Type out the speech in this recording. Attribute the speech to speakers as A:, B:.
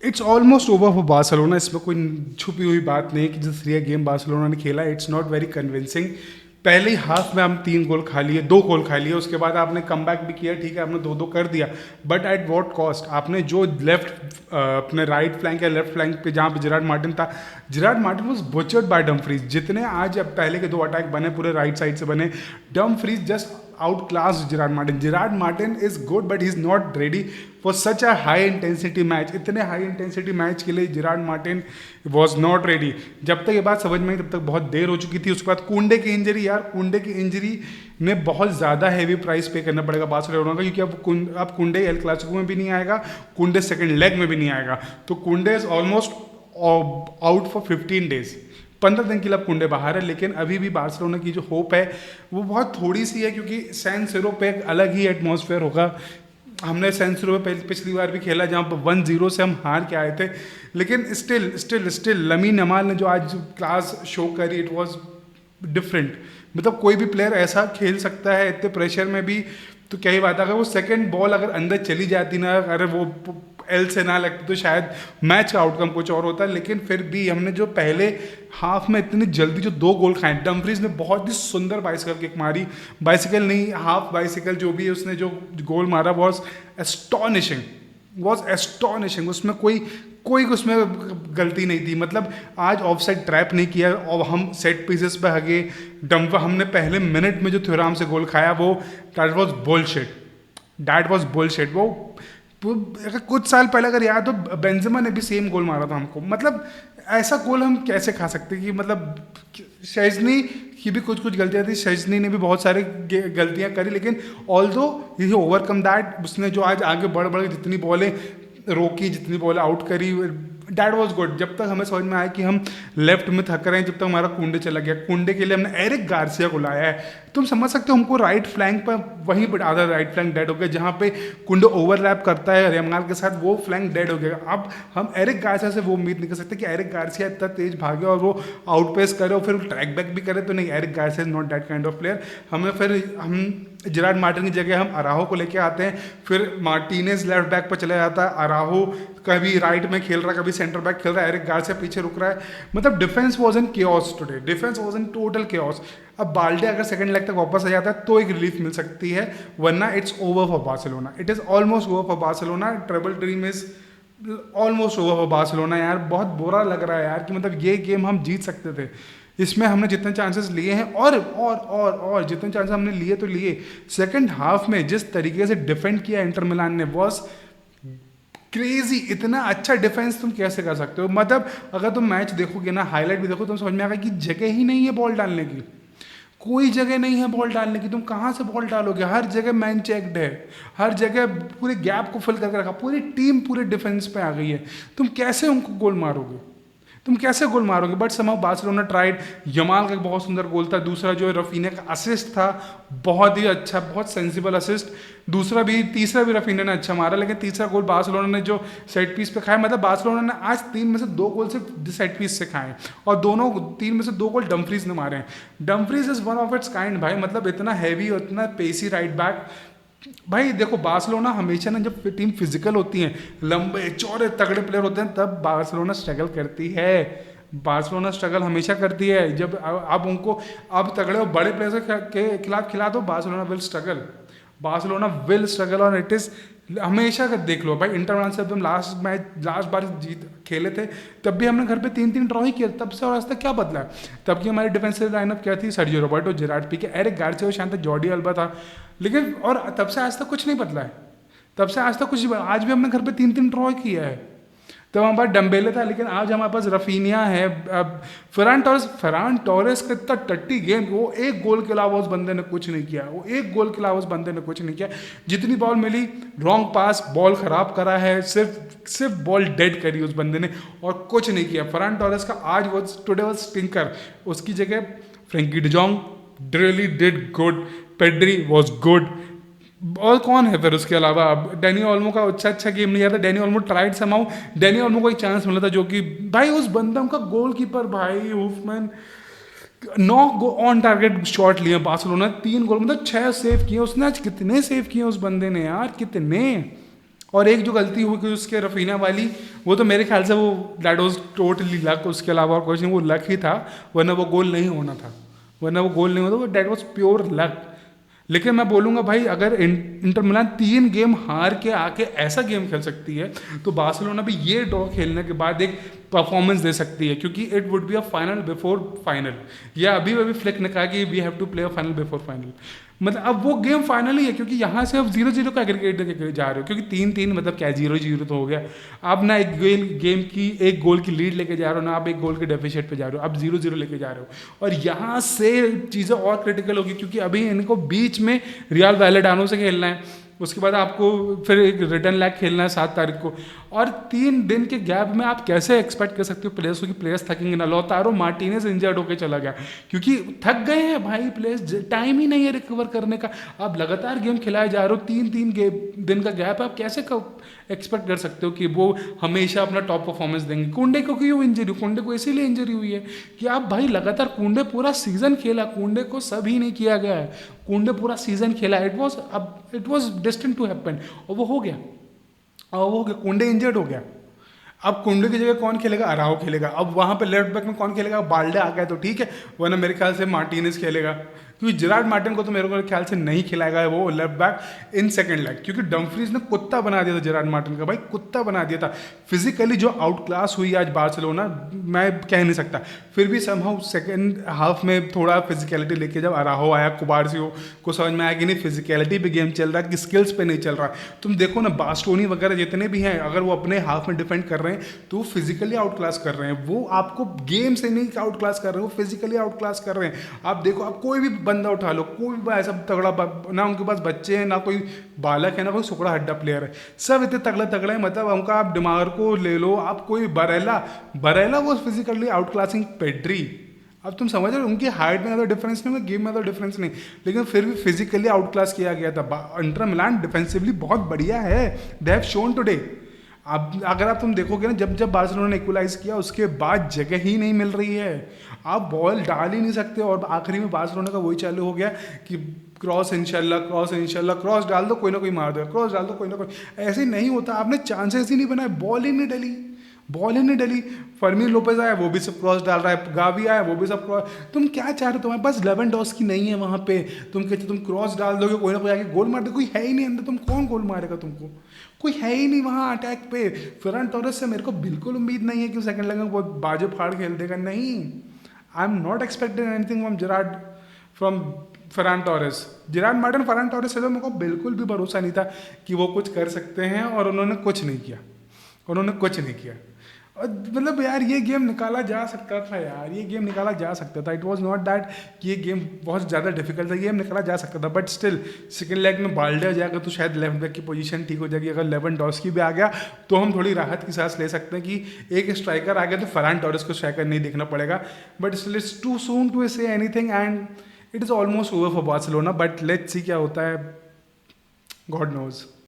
A: It's almost over for Barcelona. इसमें कोई छुपी हुई बात नहीं कि जिस तरह गेम बार्सिलोना ने खेला, इट्स नॉट वेरी कन्विंसिंग। पहले ही हाफ में हम 3 गोल खा लिए, 2 गोल खा लिए, उसके बाद आपने कम बैक भी किया, ठीक है आपने 2-2 कर दिया, बट एट वॉट कॉस्ट? आपने जो लेफ्ट अपने राइट फ्लैंक या लेफ्ट फ्लैंक पे जहाँ पे जिराड मार्टिन था, Gerard Martin was butchered by Dumfries. जितने आज अब पहले के 2 अटैक बने पूरे राइट साइड से बने, Dumfries just out class Gerard Martin. Gerard Martin is good but he is not ready for such a high intensity match. इतने हाई इंटेंसिटी मैच के लिए Gerard Martin was not ready. जब तक ये बात समझ में आई तब तक बहुत देर हो चुकी थी। उसके बाद कुंडे की इंजरी, यार कुंडे की इंजरी ने बहुत ज़्यादा हैवी प्राइस पे करना पड़ेगा बार्सिलोना का, क्योंकि अब कुंडे एल क्लासिको में भी नहीं आएगा, कुंडे सेकंड लेग में भी नहीं आएगा। तो कुंडे is almost out for 15 days. 15 दिन के लिए अब कुंडे बाहर है। लेकिन अभी भी बार्सिलोना की जो होप है वो बहुत थोड़ी सी है, क्योंकि सैन सिरो पे एक अलग ही एटमॉस्फेयर होगा। हमने सैन सिरो पे पिछली बार भी खेला जहाँ पर 1-0 से हम हार के आए थे, लेकिन स्टिल लमीन यमाल ने जो आज क्लास शो करी, इट वाज डिफरेंट। मतलब कोई भी प्लेयर ऐसा खेल सकता है इतने प्रेशर में भी, तो क्या ही बात है। अगर वो सेकंड बॉल अगर अंदर चली जाती ना, अगर वो एल से ना लगती तो शायद मैच का आउटकम कुछ और होता। लेकिन फिर भी हमने जो पहले हाफ में इतनी जल्दी जो 2 गोल खाए, डमफ्रीज ने बहुत ही सुंदर बाइसिकल किक मारी, बाइसिकल नहीं हाफ बाइसिकल जो भी है, उसने जो गोल मारा वॉज एस्टॉनिशिंग। उसमें कोई उसमें गलती नहीं थी। मतलब आज ऑफसाइड ट्रैप नहीं किया और हम सेट पीसेस पे हगे। हमने पहले मिनट में जो थ्योराम से गोल खाया वो दैट वाज बुलशिट। वो अगर कुछ साल पहले अगर याद हो, बेंजेमा ने भी सेम गोल मारा था हमको। मतलब ऐसा गोल हम कैसे खा सकते कि मतलब शेजनी की भी कुछ गलतियां थी, शेजनी ने भी बहुत सारे गलतियां करी, लेकिन ऑल्दो ही ओवरकम दैट। उसने जो आज आगे बढ़ के जितनी बॉलें रोकी, जितनी बॉलें आउट करी, डैट वॉज गुड। जब तक हमें समझ में आया कि हम लेफ्ट में थक रहे हैं, जब तक हमारा कुंडे चला गया। कुंडे के लिए हमने एरिक गार्सिया को लाया है। तुम समझ सकते हो, हमको राइट फ्लैंक पर वहीं पर आधा राइट फ्लैंक डेड हो गया, जहाँ पे कुंडे ओवरलैप करता है यमाल के साथ, वो फ्लैंक डेड हो गया। अब हम एरिक गार्सिया से वो उम्मीद नहीं कर सकते कि एरिक गार्सिया इतना तेज भागे और वो आउटपेस करे और फिर ट्रैक बैक भी करे। तो नहीं, Eric Garcia is not that kind of player. हम जिराड मार्टिन की जगह हम अराहो को लेके आते हैं, फिर मार्टिनेज लेफ्ट बैक पर चला जाता है, अराहो कभी राइट में खेल रहा है, कभी सेंटर बैक खेल रहा है, एरिक गार्सिया पीछे रुक रहा है। मतलब defence was in chaos today, defence was in total chaos. अब बाल्डे अगर सेकंड लेग तक वापस आ जाता है तो एक रिलीफ मिल सकती है, वरना it's over for Barcelona. It is almost over for Barcelona. Triple dream is almost over for Barcelona. यार बहुत बुरा लग रहा है यार कि मतलब ये गेम हम जीत सकते थे। इसमें हमने जितने चांसेस लिए हैं और जितने चांसेस हमने लिए तो लिए। सेकंड हाफ में जिस तरीके से डिफेंड किया इंटर मिलान ने वॉज क्रेजी। इतना अच्छा डिफेंस तुम कैसे कर सकते हो? मतलब अगर तुम मैच देखोगे ना, हाईलाइट भी देखो, तुम समझ में आएगा कि जगह ही नहीं है बॉल डालने की। कोई जगह नहीं है बॉल डालने की। तुम कहाँ से बॉल डालोगे? हर जगह मैन चेक्ड है, हर जगह पूरे गैप को फिल करके रखा। पूरी टीम पूरे डिफेंस पे आ गई है। तुम कैसे उनको गोल मारोगे? But somehow Barcelona tried. Yamal का एक बहुत सुंदर गोल था। दूसरा जो रफीने का असिस्ट था, बहुत ही अच्छा, बहुत सेंसिबल असिस्ट। तीसरा भी रफीने ने अच्छा मारा, लेकिन तीसरा गोल बार्सिलोना ने जो सेट पीस पे खाया, मतलब बार्सिलोना ने आज 3 में से 2 गोल सिर्फ सेट पीस से खाए, और 3 में से 2 गोल डमफ्रीज ने मारे हैं। Dumfries is one of its kind भाई। मतलब इतना हैवी और इतना पेसी राइट बैक। भाई देखो, बार्सिलोना हमेशा ना, जब टीम फिजिकल होती है, लंबे चौड़े तगड़े प्लेयर होते हैं, तब बार्सिलोना स्ट्रगल करती है। बार्सिलोना स्ट्रगल हमेशा करती है। जब अब उनको अब तगड़े और बड़े प्लेयर्स के खिलाफ खिला दो, बार्सिलोना विल स्ट्रगल और इट इज हमेशा का देख लो भाई। इंटर मिलान से जब हम लास्ट बार जीत खेले थे, तब भी हमने घर पे 3-3 ड्रॉ ही किया। तब से और आज तक क्या बदला है? तब की हमारी डिफेंसिव लाइनअप क्या थी? सर्जियो रोबर्टो, जेरार्ड पीके, एरिक गार्सिया, शायद जॉर्डी अल्बा था। लेकिन और तब से आज तक कुछ नहीं बदला है। आज भी हमने घर पे 3-3 ड्रॉ किया है। तब हमारे पास डम्बेले था, लेकिन आज हमारे पास रफीनिया है। अब फरान टोरेस का इतना टट्टी गेम, वो एक गोल के अलावा उस बंदे ने कुछ नहीं किया। जितनी बॉल मिली रॉन्ग पास, बॉल खराब करा है, सिर्फ बॉल डेड करी उस बंदे ने और कुछ नहीं किया। फरान टोरेस का आज टुडे वाज स्टिंकर। उसकी जगह Frenkie de Jong really did good, Pedri was good. और कौन है फिर उसके अलावा? अब डैनी ऑल्मो का अच्छा गेम नहीं आता। Danny Olmo tried समाउ, Danny Olmo को एक चांस मिला था, जो कि भाई उस बंदा का गोलकीपर भाई हुफमैन 9 ऑन टारगेट शॉट लिए बार्सिलोना, 3 गोल, मतलब 6 सेव किए उसने। आज कितने सेव किए उस बंदे ने यार, कितने! और एक जो गलती हुई उसके रफीना वाली, वो तो मेरे ख्याल से वो दैट वाज टोटली लक, उसके अलावा और कुछ नहीं, वो लक ही था, वरना वो गोल नहीं होना था, वरना वो गोल नहीं होता, वो दैट वाज प्योर लक। लेकिन मैं बोलूँगा भाई, अगर इंटर मिलान 3 गेम हार के आके ऐसा गेम खेल सकती है, तो बार्सिलोना भी ये ड्रॉ खेलने के बाद एक परफॉर्मेंस दे सकती है, क्योंकि it would be a final before final. या अभी अभी फ्लिक ने कहा कि we have to play a final before final, मतलब अब वो गेम फाइनल ही है, क्योंकि यहाँ से अब 0-0 का एग्रीगेट लेके जा रहे हो, क्योंकि 3-3 मतलब क्या 0-0 तो हो गया। आप ना एक गेम की एक गोल की लीड लेके जा रहे हो, ना आप एक गोल के डेफिशिएट पे जा रहे हो, आप 0-0 लेके जा रहे हो। और यहाँ से चीज़ें और क्रिटिकल होगी, क्योंकि अभी इनको बीच में रियल वैलेडानो से खेलना है, उसके बाद आपको फिर एक रिटर्न लैग खेलना है 7 तारीख को, और 3 दिन के गैप में आप कैसे एक्सपेक्ट कर सकते हो प्लेयर्स को कि प्लेयर्स थकेंगे ना। लौतारो मार्टिनेज इंजर्ड होकर चला गया, क्योंकि थक गए हैं भाई प्लेयर्स, टाइम ही नहीं है रिकवर करने का। आप लगातार गेम खिलाए जा रहे हो, 3-3 दिन का गैप है, आप कैसे एक्सपेक्ट कर सकते हो कि वो हमेशा अपना टॉप परफॉर्मेंस देंगे। कुंडे को क्यों इंजरी, कुंडे को इसीलिए इंजरी हुई है कि आप भाई लगातार, कुंडे पूरा सीजन खेला, कुंडे को सब ही नहीं किया गया है, कुंडे पूरा सीजन खेला, it was destined to happen, और वो हो गया, कुंडे इंजर्ड हो गया। अब कुंडे की जगह कौन खेलेगा, अराओ खेलेगा। अब वहाँ पे लेफ्ट बैक में कौन खेलेगा, बाल्डे आ गया तो ठीक है, वरना मेरे ख्याल से मार्टिनेज खेलेगा, क्योंकि जेरार्ड मार्टिन को तो मेरे को ख्याल से नहीं खिलाएगा वो left back in second leg, क्योंकि डम्फ्रीज ने कुत्ता बना दिया था जेरार्ड मार्टिन का, भाई कुत्ता बना दिया था। फिजिकली जो आउट क्लास हुई आज बार्सिलोना, मैं कह नहीं सकता, फिर भी समहाउ सेकंड हाफ में थोड़ा फिजिकलिटी लेके जब अराहो आया, कुबार्सियो को समझ में आया कि नहीं फिजिकलिटी पे गेम चल रहा है, कि स्किल्स पे नहीं चल रहा। तुम देखो ना, बास्टोनी वगैरह जितने भी हैं, अगर वो अपने हाफ में डिफेंड कर रहे हैं तो वो फिजिकली आउट क्लास कर रहे हैं, वो आपको गेम से नहीं आउट क्लास कर रहे हैं, वो फिजिकली आउट क्लास कर रहे हैं। आप देखो, आप कोई भी बंदा उठा लो, कोई भी ऐसा तगड़ा, ना उनके पास बच्चे हैं, ना कोई बालक है, ना कोई सुकड़ा हड्डा प्लेयर है, सब इतने तगड़े तगड़े हैं। मतलब उनका आप डिमार को ले लो, आप कोई बरेला वो फिजिकली आउट क्लासिंग पेड्री। अब तुम समझ रहे हो, उनकी हाइट में ज़्यादा डिफरेंस नहीं, उनके गेम में ज़्यादा डिफरेंस नहीं, लेकिन फिर भी फिजिकली आउट क्लास किया गया था। इंटर मिलान डिफेंसिवली बहुत बढ़िया है, दे हैव शोन टुडे। अब अगर आप तुम देखोगे ना, जब जब बार्सिलोना ने इक्वलाइज किया उसके बाद जगह ही नहीं मिल रही है, आप बॉल डाल ही नहीं सकते, और आखिरी में बार्सिलोना का वही चालू हो गया कि क्रॉस इंशाल्लाह, क्रॉस डाल दो कोई ना कोई मार दो, क्रॉस डाल दो कोई ना कोई, ऐसे नहीं होता। आपने चांसेस ही नहीं बनाए, बॉल ही नहीं डली। फर्मीन लोपेज आया, वो भी सब क्रॉस डाल रहा है, गावी आया, वो भी सब क्रॉस। तुम क्या चाह रहे हो, तुम्हारे पास लेवेंडोस्की नहीं है वहाँ पे, तुम कहते तुम क्रॉस डाल दोगे, कोई ना कोई आके गोल मार दे, कोई है ही नहीं अंदर, तुम कौन गोल मारेगा तुमको, कोई है ही नहीं वहाँ अटैक पे। फर्रान टोरेस से मेरे को बिल्कुल उम्मीद नहीं है कि सेकंड लेग में वो बाजू फाड़ खेल देगा, नहीं। I am not expecting anything from Ferran Torres. Gerard Martin, Ferran Torres से तो मेरे को बिल्कुल भी भरोसा नहीं था कि वो कुछ कर सकते हैं, और उन्होंने कुछ नहीं किया। और मतलब यार, ये गेम निकाला जा सकता था यार, ये गेम निकाला जा सकता था। इट वाज नॉट दैट कि ये गेम बहुत ज़्यादा डिफिकल्ट था, गेम निकाला जा सकता था, बट स्टिल सेकंड लेग में बाल्डे आ जाएगा तो शायद लेफ्ट बैक की पोजीशन ठीक हो जाएगी। अगर लेवेंडोस्की भी आ गया तो हम थोड़ी राहत की सांस ले सकते हैं कि एक स्ट्राइकर आ गया तो फर्रान टोरेस को स्ट्राइकर नहीं देखना पड़ेगा। But still it's too soon to say anything, and it is almost over for Barcelona, but let's see क्या होता है, गॉड नोज।